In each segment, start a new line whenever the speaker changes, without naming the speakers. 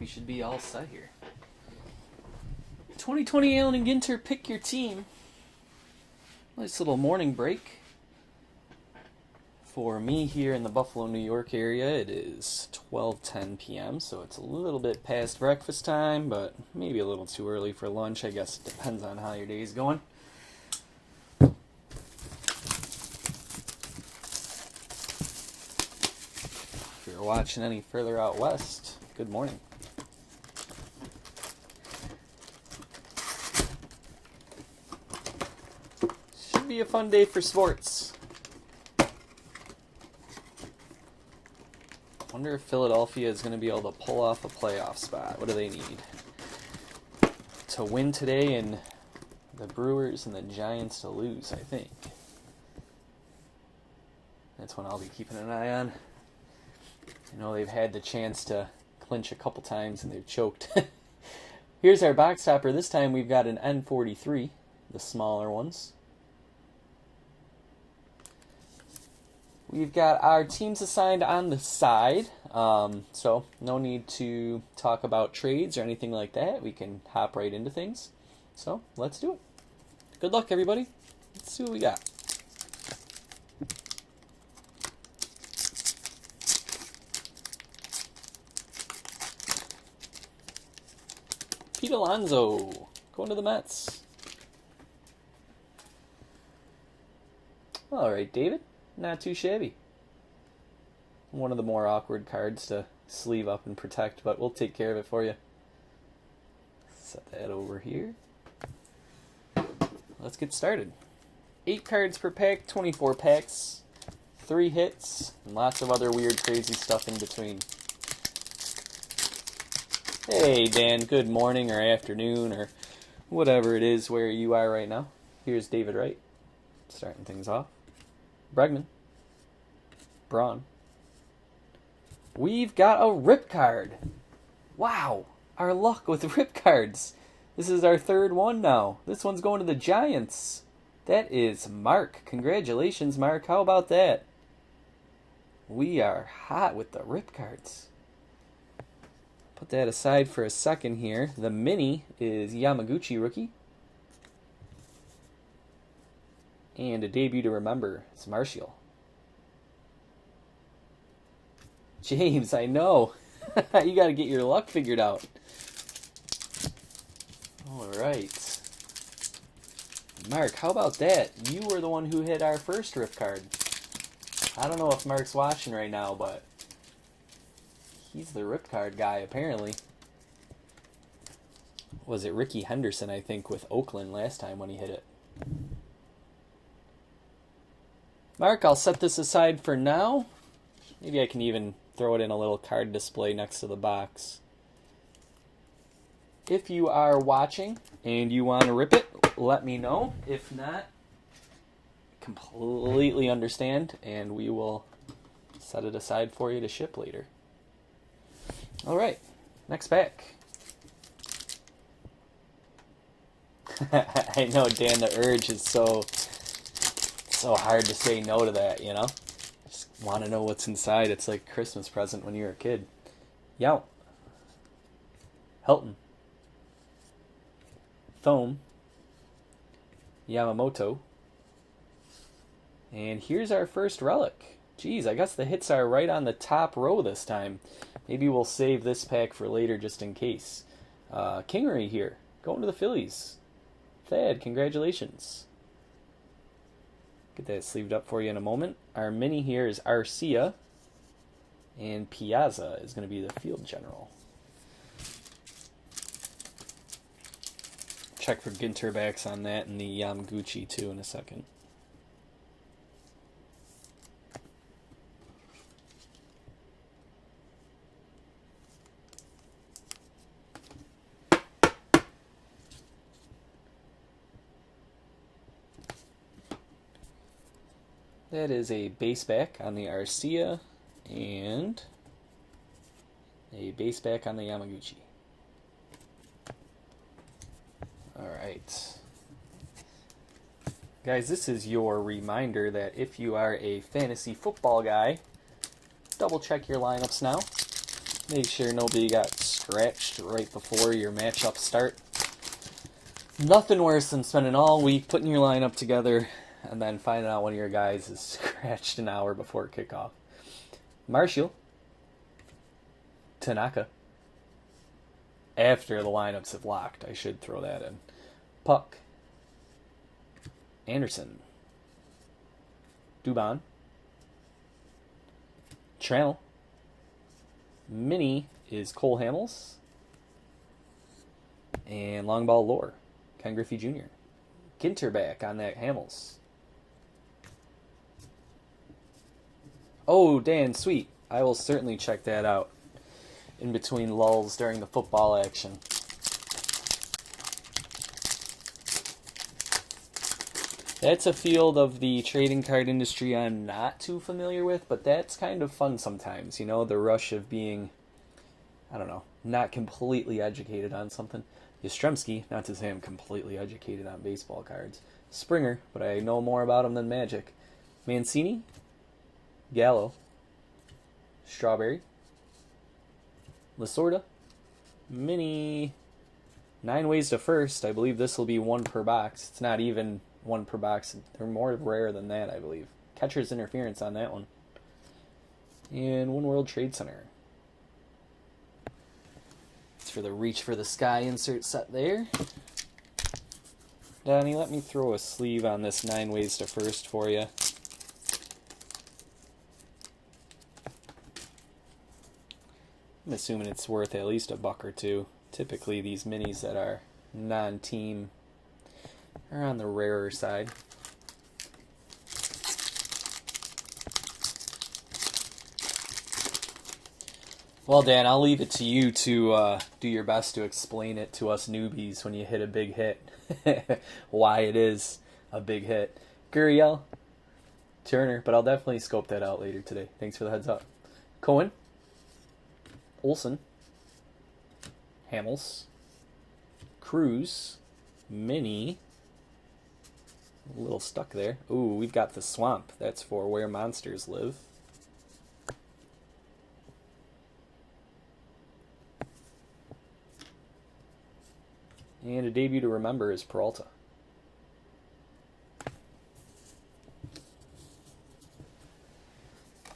we should be all set here. 2020 Allen Ginter, pick your team. Nice little morning break. For me here in the Buffalo, New York area, it is 12:10 p.m., so it's a little bit past breakfast time, but maybe a little too early for lunch. I guess it depends on how your day's going. If you're watching any further out west, good morning. Should be a fun day for sports. Wonder if Philadelphia is going to be able to pull off a playoff spot. What do they need to win today, and the Brewers and the Giants to lose, I think. That's one I'll be keeping an eye on. I know they've had the chance to clinch a couple times and they've choked. Here's our box topper. This time we've got an N43, the smaller ones. We've got our teams assigned on the side, so no need to talk about trades or anything like that. We can hop right into things. So let's do it. Good luck, everybody. Let's see what we got. Pete Alonso going to the Mets. All right, David. Not too shabby. One of the more awkward cards to sleeve up and protect, but we'll take care of it for you. Set that over here. Let's get started. 8 cards per pack, 24 packs, 3 hits, and lots of other weird, crazy stuff in between. Hey, Dan, good morning or afternoon or whatever it is where you are right now. Here's David Wright, starting things off. Bregman. Braun. We've got a rip card. Wow, our luck with rip cards. This is our 3rd one now. This one's going to the Giants. That is Mark. Congratulations, Mark. How about that? We are hot with the rip cards. Put that aside for a second here. The mini is Yamaguchi rookie. And a debut to remember, it's Martial. James, I know. You got to get your luck figured out. All right. Mark, how about that? You were the one who hit our first rip card. I don't know if Mark's watching right now, but he's the rip card guy, apparently. Was it Ricky Henderson, I think, with Oakland last time when he hit it? Mark, I'll set this aside for now. Maybe I can even throw it in a little card display next to the box. If you are watching and you want to rip it, let me know. If not, completely understand, and we will set it aside for you to ship later. All right, next pack. I know, Dan, the urge is so hard to say no to that, you know? Just want to know what's inside. It's like a Christmas present when you're a kid. Yow. Helton. Thome. Yamamoto. And here's our first relic. Geez, I guess the hits are right on the top row this time. Maybe we'll save this pack for later just in case. Kingery here. Going to the Phillies. Thad, congratulations. Get that sleeved up for you in a moment. Our mini here is Arcia, and Piazza is going to be the field general. Check for Ginter backs on that and the Yamaguchi too in a second. That is a base back on the Arcia and a base back on the Yamaguchi. All right. Guys, this is your reminder that if you are a fantasy football guy, double check your lineups now. Make sure nobody got scratched right before your matchup start. Nothing worse than spending all week putting your lineup together and then finding out one of your guys is scratched an hour before kickoff. Marshall. Tanaka. After the lineups have locked, I should throw that in. Puck. Anderson. Dubon. Trammell. Mini is Cole Hamels. And long ball lore, Ken Griffey Jr. Ginter back on that Hamels. Oh, Dan, sweet. I will certainly check that out in between lulls during the football action. That's a field of the trading card industry I'm not too familiar with, but that's kind of fun sometimes, you know, the rush of being, I don't know, not completely educated on something. Yastrzemski, not to say I'm completely educated on baseball cards. Springer, but I know more about him than Magic. Mancini, Gallo, Strawberry, Lasorda, Mini, 9 ways to first. I believe this will be 1 per box. It's not even 1 per box. They're more rare than that, I believe. Catcher's interference on that one. And One World Trade Center. It's for the Reach for the Sky insert set there. Donnie, let me throw a sleeve on this 9 ways to first for you. I'm assuming it's worth at least $1 or $2. Typically these minis that are non-team are on the rarer side. Well, Dan, I'll leave it to you to do your best to explain it to us newbies when you hit a big hit. Why it is a big hit. Gurriel, Turner, but I'll definitely scope that out later today. Thanks for the heads up. Cohen, Olsen, Hamels, Cruz, Mini, a little stuck there. Ooh, we've got the Swamp. That's for Where Monsters Live. And a debut to remember is Peralta.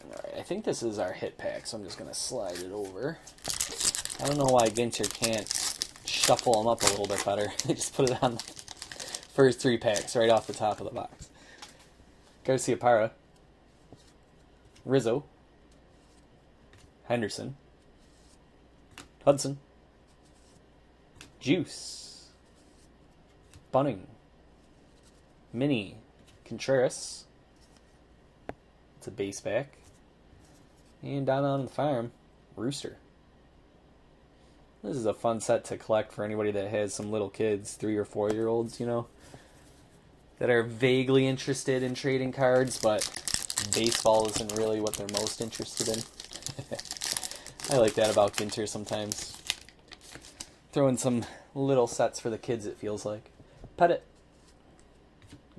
Alright, I think this is our hit pack, so I'm just going to slide it over. I don't know why Ginter can't shuffle them up a little bit better. They just put it on the first 3 packs right off the top of the box. Garcia Parra. Rizzo. Henderson. Hudson. Juice. Bunning. Mini. Contreras. It's a base back. And down on the farm, Rooster. This is a fun set to collect for anybody that has some little kids, 3 or 4-year-olds, you know, that are vaguely interested in trading cards, but baseball isn't really what they're most interested in. I like that about Ginter sometimes. Throwing some little sets for the kids, it feels like. Pettit.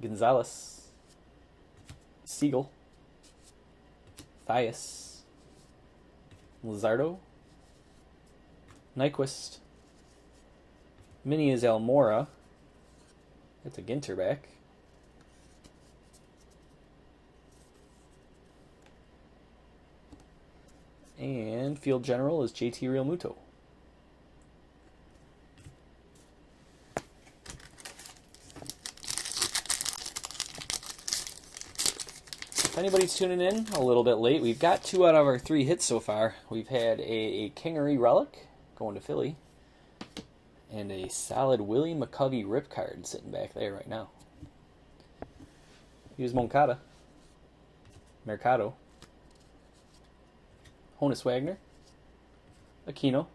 Gonzalez. Siegel. Thias. Luzardo. Nyquist. Mini is Almora. It's a Ginter back. And field general is JT Realmuto. If anybody's tuning in a little bit late, we've got 2 out of our 3 hits so far. We've had a Kingery relic going to Philly, and a solid Willie McCovey rip card sitting back there right now. Here's Moncada, Mercado, Honus Wagner, Aquino,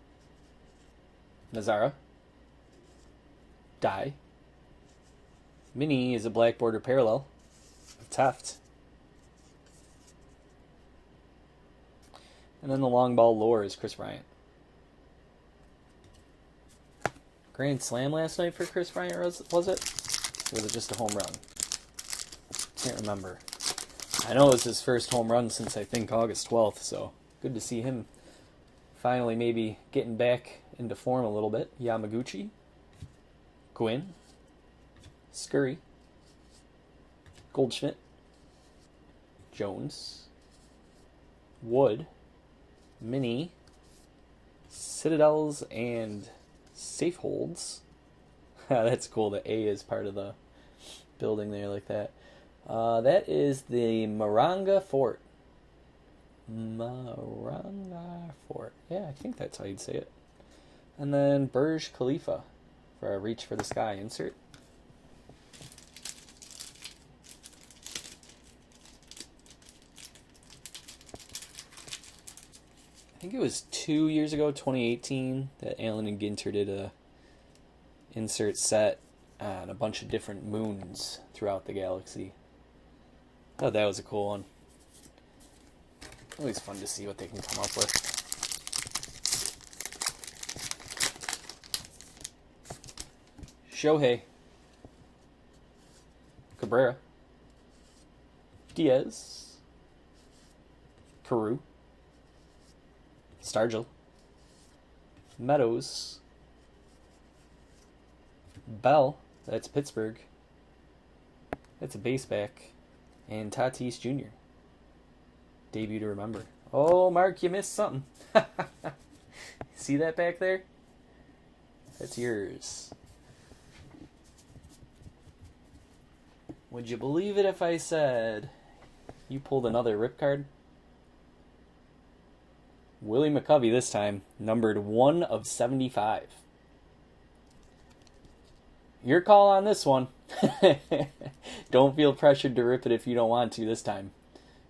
Nazara, Dye. Mini is a black border parallel of Taft. And then the long ball lore is Chris Bryant. Grand slam last night for Chris Bryant, was it? Or was it just a home run? Can't remember. I know it was his first home run since I think August 12th, so good to see him finally maybe getting back into form a little bit. Yamaguchi, Gwynn, Scurry, Goldschmidt, Jones, Wood, Mini, Citadels, and Safeholds. That's cool. The A is part of the building there like that. That is the Maranga Fort. Maranga Fort. Yeah, I think that's how you'd say it. And then Burj Khalifa for our Reach for the Sky insert. I think it was 2 years ago, 2018, that Allen Ginter did a insert set on a bunch of different moons throughout the galaxy. I thought that was a cool one. Always fun to see what they can come up with. Shohei, Cabrera, Diaz, Carew, Stargell, Meadows, Bell, that's Pittsburgh, that's a base back, and Tatis Jr. Debut to remember. Oh, Mark, you missed something. See that back there? That's yours. Would you believe it if I said you pulled another rip card? Willie McCovey this time, numbered 1 of 75. Your call on this one. Don't feel pressured to rip it if you don't want to this time.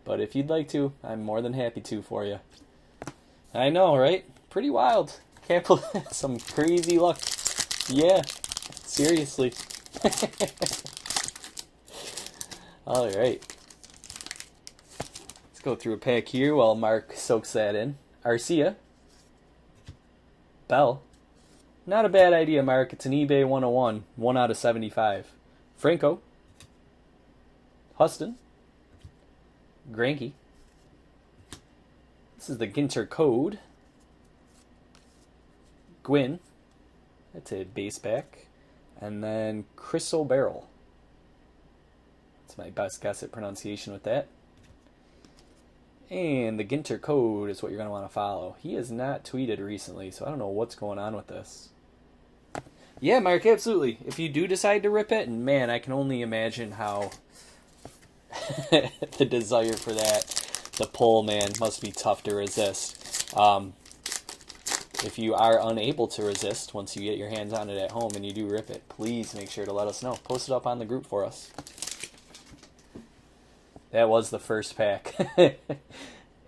But if you'd like to, I'm more than happy to for you. I know, right? Pretty wild. Can't believe some crazy luck. Yeah, seriously. All right. Let's go through a pack here while Mark soaks that in. Arcia. Bell. Not a bad idea, Mark. It's an eBay 101. 1 out of 75. Franco. Huston. Granke. This is the Ginter code. Gwynn. That's a base back. And then Chris O'Barrel. That's my best guess at pronunciation with that. And the Ginter code is what you're going to want to follow. He has not tweeted recently, so I don't know what's going on with this. Yeah, Mark, absolutely. If you do decide to rip it, and man, I can only imagine how the desire for that, the pull, man, must be tough to resist. If you are unable to resist once you get your hands on it at home and you do rip it, please make sure to let us know. Post it up on the group for us. That was the first pack.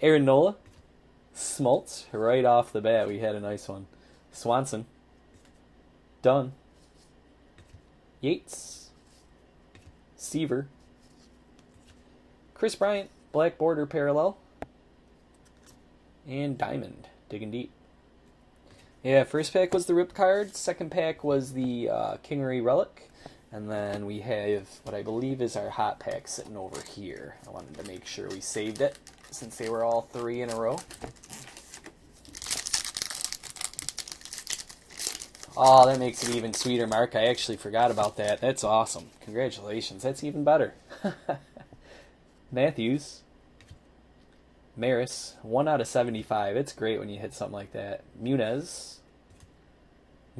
Aaron Nola. Smoltz. Right off the bat, we had a nice one. Swanson. Dunn. Yates. Seaver. Chris Bryant. Black border parallel. And Diamond. Digging deep. Yeah, first pack was the rip card. Second pack was the Kingery relic. And then we have what I believe is our hot pack sitting over here. I wanted to make sure we saved it since they were all 3 in a row. Oh, that makes it even sweeter, Mark. I actually forgot about that. That's awesome. Congratulations. That's even better. Matthews. Maris. 1 out of 75. It's great when you hit something like that. Munez.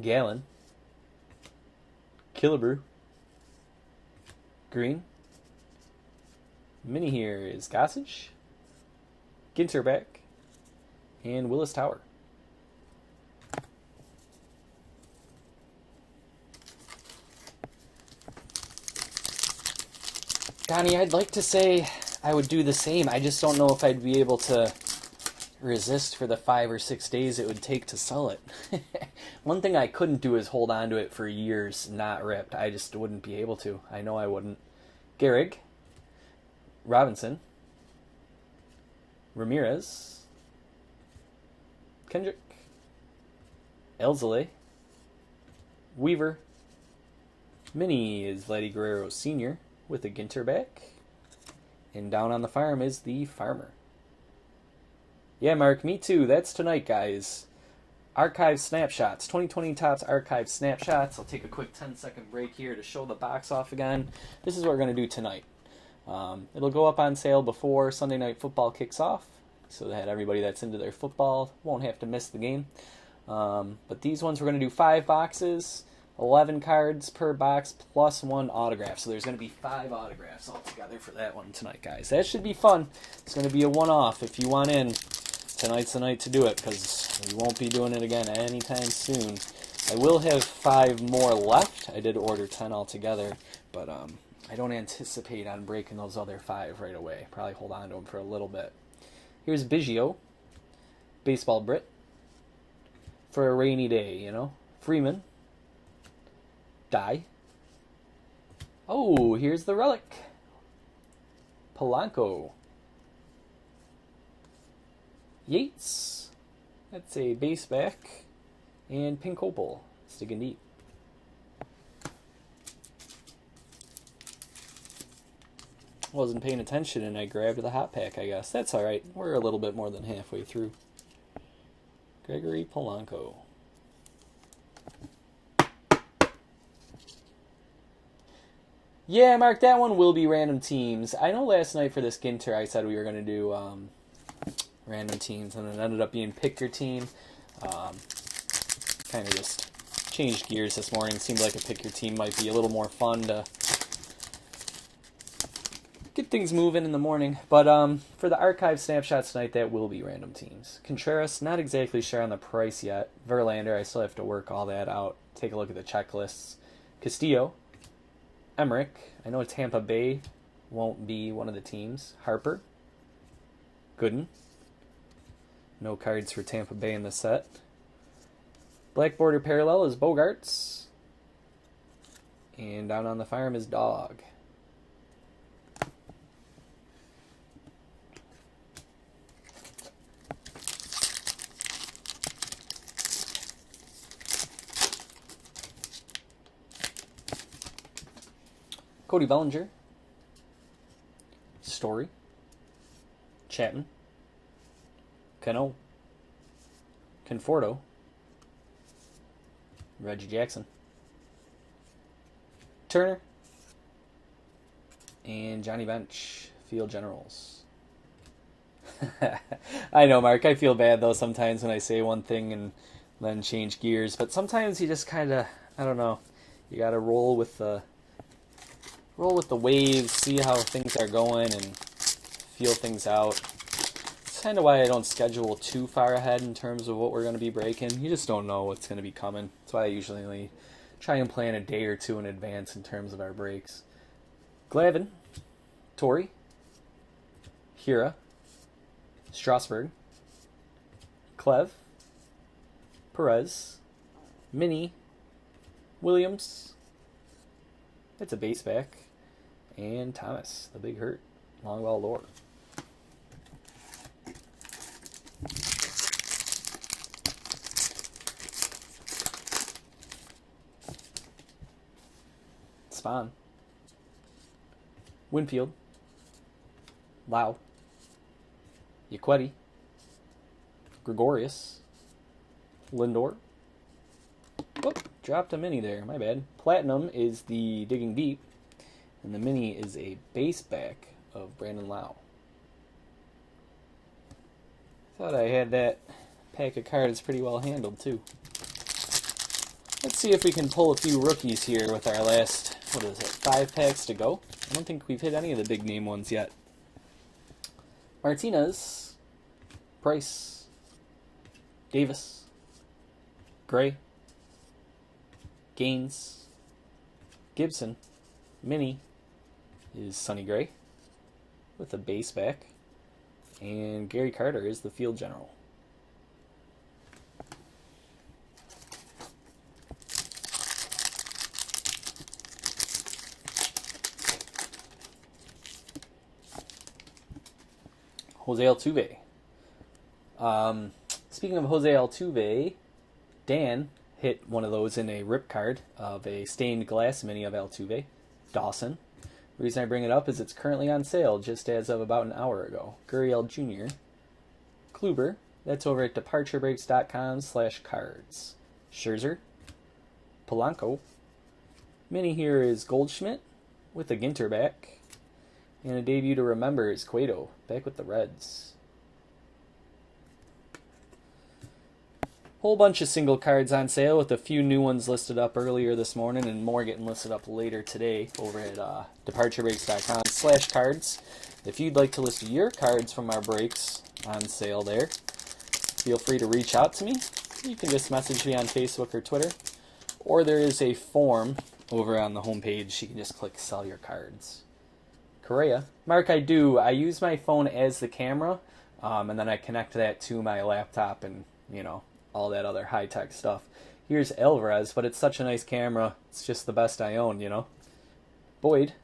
Gallon. Killebrew. Green. Mini here is Gossage. Ginter back. And Willis Tower. Donnie, I'd like to say I would do the same. I just don't know if I'd be able to resist for the 5 or 6 days it would take to sell it. One thing I couldn't do is hold on to it for years not ripped. I just wouldn't be able to. I know I wouldn't. Gehrig. Robinson. Ramirez. Kendrick. Elzele. Weaver. Mini is Vladdy Guerrero Sr. with a Ginter back. And down on the farm is the Farmer. Yeah, Mark, me too. That's tonight, guys. Archive Snapshots. 2020 Topps Archive Snapshots. I'll take a quick 10-second break here to show the box off again. This is what we're going to do tonight. It'll go up on sale before Sunday Night Football kicks off, so that everybody that's into their football won't have to miss the game. But these ones, we're going to do 5 boxes, 11 cards per box, plus 1 autograph. So there's going to be 5 autographs altogether for that one tonight, guys. That should be fun. It's going to be a one-off. If you want in, tonight's the night to do it, because we won't be doing it again anytime soon. I will have 5 more left. I did order 10 altogether, but I don't anticipate on breaking those other 5 right away. Probably hold on to them for a little bit. Here's Biggio, Baseball Brit, for a rainy day, you know. Freeman, Die. Oh, here's the relic. Polanco. Yates. That's a base back. And Pink Opal, sticking deep. Wasn't paying attention and I grabbed the hot pack, I guess. That's alright. We're a little bit more than halfway through. Gregory Polanco. Yeah, Mark, that one will be random teams. I know last night for this Ginter I said we were going to do random teams, and it ended up being pick your team. Kind of just changed gears this morning. Seemed like a pick your team might be a little more fun to get things moving in the morning. But for the archive snapshots tonight, that will be random teams. Contreras, not exactly sure on the price yet. Verlander, I still have to work all that out. Take a look at the checklists. Castillo, Emmerich, I know Tampa Bay won't be one of the teams. Harper, Gooden. No cards for Tampa Bay in the set. Black border parallel is Bogarts. And down on the farm is Dog. Cody Bellinger. Story. Chapman. Cano. Conforto. Reggie Jackson. Turner. And Johnny Bench. Field Generals. I know, Mark. I feel bad, though, sometimes when I say one thing and then change gears. But sometimes you just kind of, I don't know, you got to roll with the waves, see how things are going, and feel things out. It's kind of why I don't schedule too far ahead in terms of what we're going to be breaking. You just don't know what's going to be coming. That's why I usually try and plan a day or two in advance in terms of our breaks. Glavin, Torrey, Hira, Strasburg, Clev, Perez, Mini, Williams. It's a base back. And Thomas, the big hurt. Long ball lore. Spawn. Winfield. Lau. Yaquetti. Gregorius. Lindor. Whoop, dropped a mini there, my bad. Platinum is the Digging Deep. And the mini is a base back of Brandon Lau. Thought I had that pack of cards pretty well handled, too. Let's see if we can pull a few rookies here with our last, 5 packs to go. I don't think we've hit any of the big name ones yet. Martinez, Price, Davis, Gray, Gaines, Gibson, Mini is Sonny Gray with a base back, and Gary Carter is the field general. Jose Altuve. Speaking of Jose Altuve, Dan hit one of those in a rip card of a stained glass mini of Altuve. Dawson. The reason I bring it up is it's currently on sale just as of about an hour ago. Gurriel Jr. Kluber. That's over at departurebreaks.com/cards. Scherzer, Polanco. Mini here is Goldschmidt with a Ginter back. And a debut to remember is Cueto, back with the Reds. Whole bunch of single cards on sale with a few new ones listed up earlier this morning and more getting listed up later today over at departurebreaks.com/cards. If you'd like to list your cards from our breaks on sale there, feel free to reach out to me. You can just message me on Facebook or Twitter. Or there is a form over on the homepage. You can just click Sell Your Cards. Correa. Mark, I do. I use my phone as the camera, and then I connect that to my laptop and, you know, all that other high-tech stuff. Here's Alvarez, but it's such a nice camera. It's just the best I own, you know. Boyd.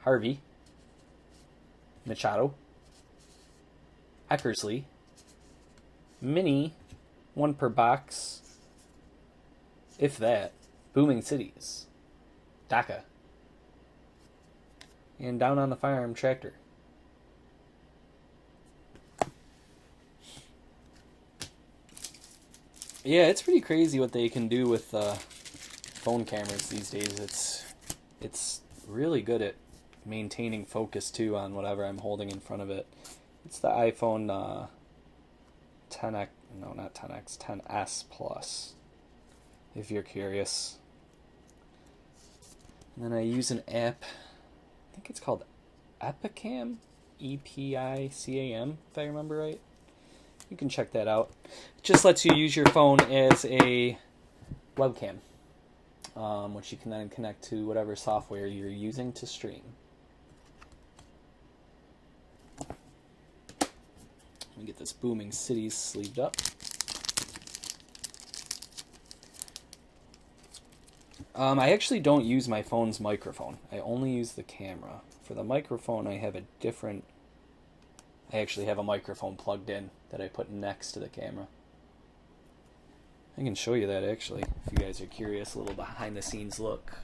Harvey. Machado. Eckersley. Mini. 1 per box. If that. Booming Cities. DACA. And down on the firearm tractor. Yeah, it's pretty crazy what they can do with phone cameras these days. It's really good at maintaining focus too on whatever I'm holding in front of it. It's the iPhone 10X, no, not 10X, 10S Plus, if you're curious. And then I use an app, I think it's called Epicam, Epicam, if I remember right. You can check that out. It just lets you use your phone as a webcam, which you can then connect to whatever software you're using to stream. Let me get this Booming Cities sleeved up. I actually don't use my phone's microphone. I only use the camera. For the microphone, I actually have a microphone plugged in that I put next to the camera. I can show you that actually, if you guys are curious, a little behind the scenes look.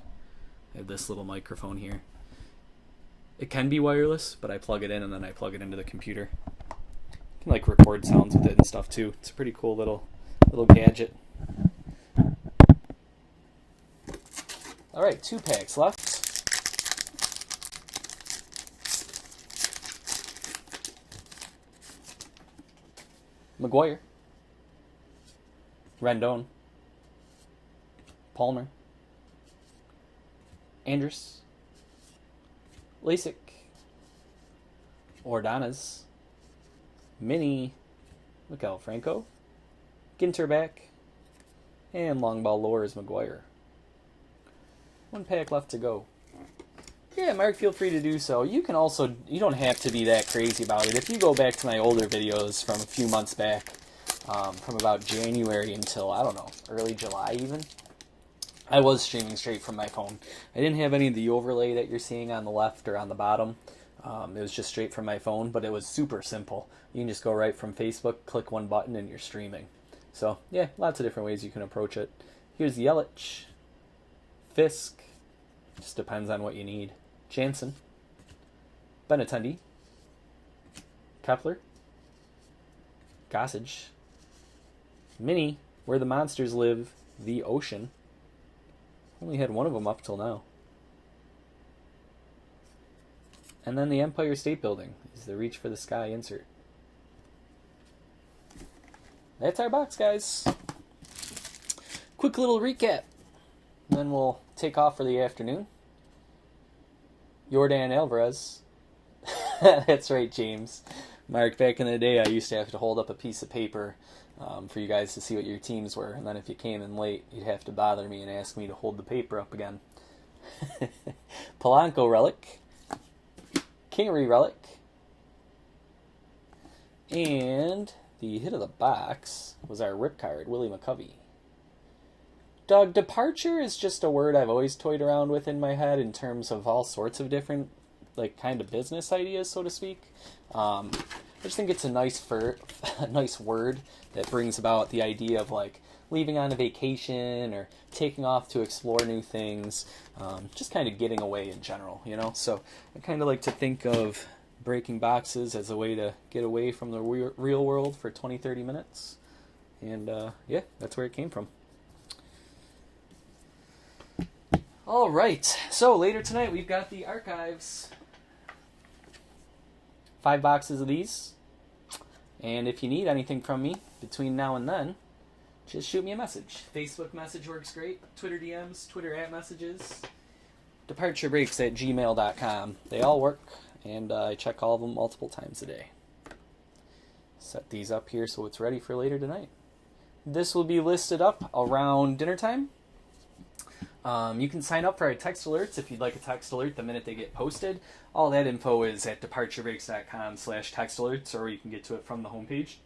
I have this little microphone here. It can be wireless, but I plug it in and then I plug it into the computer. You can like record sounds with it and stuff too. It's a pretty cool little gadget. Alright, 2 packs left. McGuire, Rendon, Palmer, Andrus, Lasik, Ordonez, Mini, Miguel Franco, Ginter back, and long ball lore is McGuire. 1 pack left to go. Yeah, Mark, feel free to do so. You can also, you don't have to be that crazy about it. If you go back to my older videos from a few months back, from about January until, I don't know, early July even, I was streaming straight from my phone. I didn't have any of the overlay that you're seeing on the left or on the bottom. It was just straight from my phone, but it was super simple. You can just go right from Facebook, click 1 button, and you're streaming. So, yeah, lots of different ways you can approach it. Here's Yelich, Fisk, just depends on what you need. Jansen, Benintendi, Kepler, Gossage, Mini, Where the Monsters Live, The Ocean. Only had 1 of them up till now. And then the Empire State Building is the Reach for the Sky insert. That's our box, guys. Quick little recap. And then we'll take off for the afternoon. Yordan Alvarez. That's right, James. Mark, back in the day, I used to have to hold up a piece of paper for you guys to see what your teams were. And then if you came in late, you'd have to bother me and ask me to hold the paper up again. Polanco relic. Kingery relic. And the hit of the box was our rip card, Willie McCovey. Doug, departure is just a word I've always toyed around with in my head in terms of all sorts of different, like, kind of business ideas, so to speak. I just think it's a nice word that brings about the idea of, like, leaving on a vacation or taking off to explore new things, just kind of getting away in general, you know? So I kind of like to think of breaking boxes as a way to get away from the real world for 20-30 minutes. And yeah, that's where it came from. All right, so later tonight we've got the archives. 5 boxes of these. And if you need anything from me between now and then, just shoot me a message. Facebook message works great. Twitter DMs, Twitter @messages, departurebreaks@gmail.com. They all work, and I check all of them multiple times a day. Set these up here so it's ready for later tonight. This will be listed up around dinner time. You can sign up for our text alerts if you'd like a text alert the minute they get posted. All that info is at departurebreaks.com/text alerts, or you can get to it from the homepage,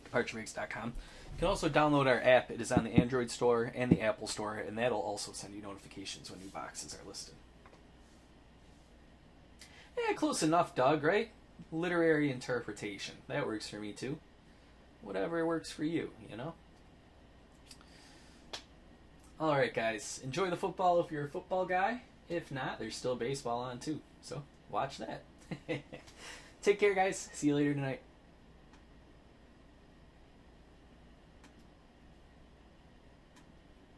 departurebreaks.com. You can also download our app. It is on the Android store and the Apple store, and that'll also send you notifications when new boxes are listed. Yeah, close enough, Doug, right? Literary interpretation. That works for me, too. Whatever works for you, you know? Alright, guys. Enjoy the football if you're a football guy. If not, there's still baseball on, too. So, watch that. Take care, guys. See you later tonight.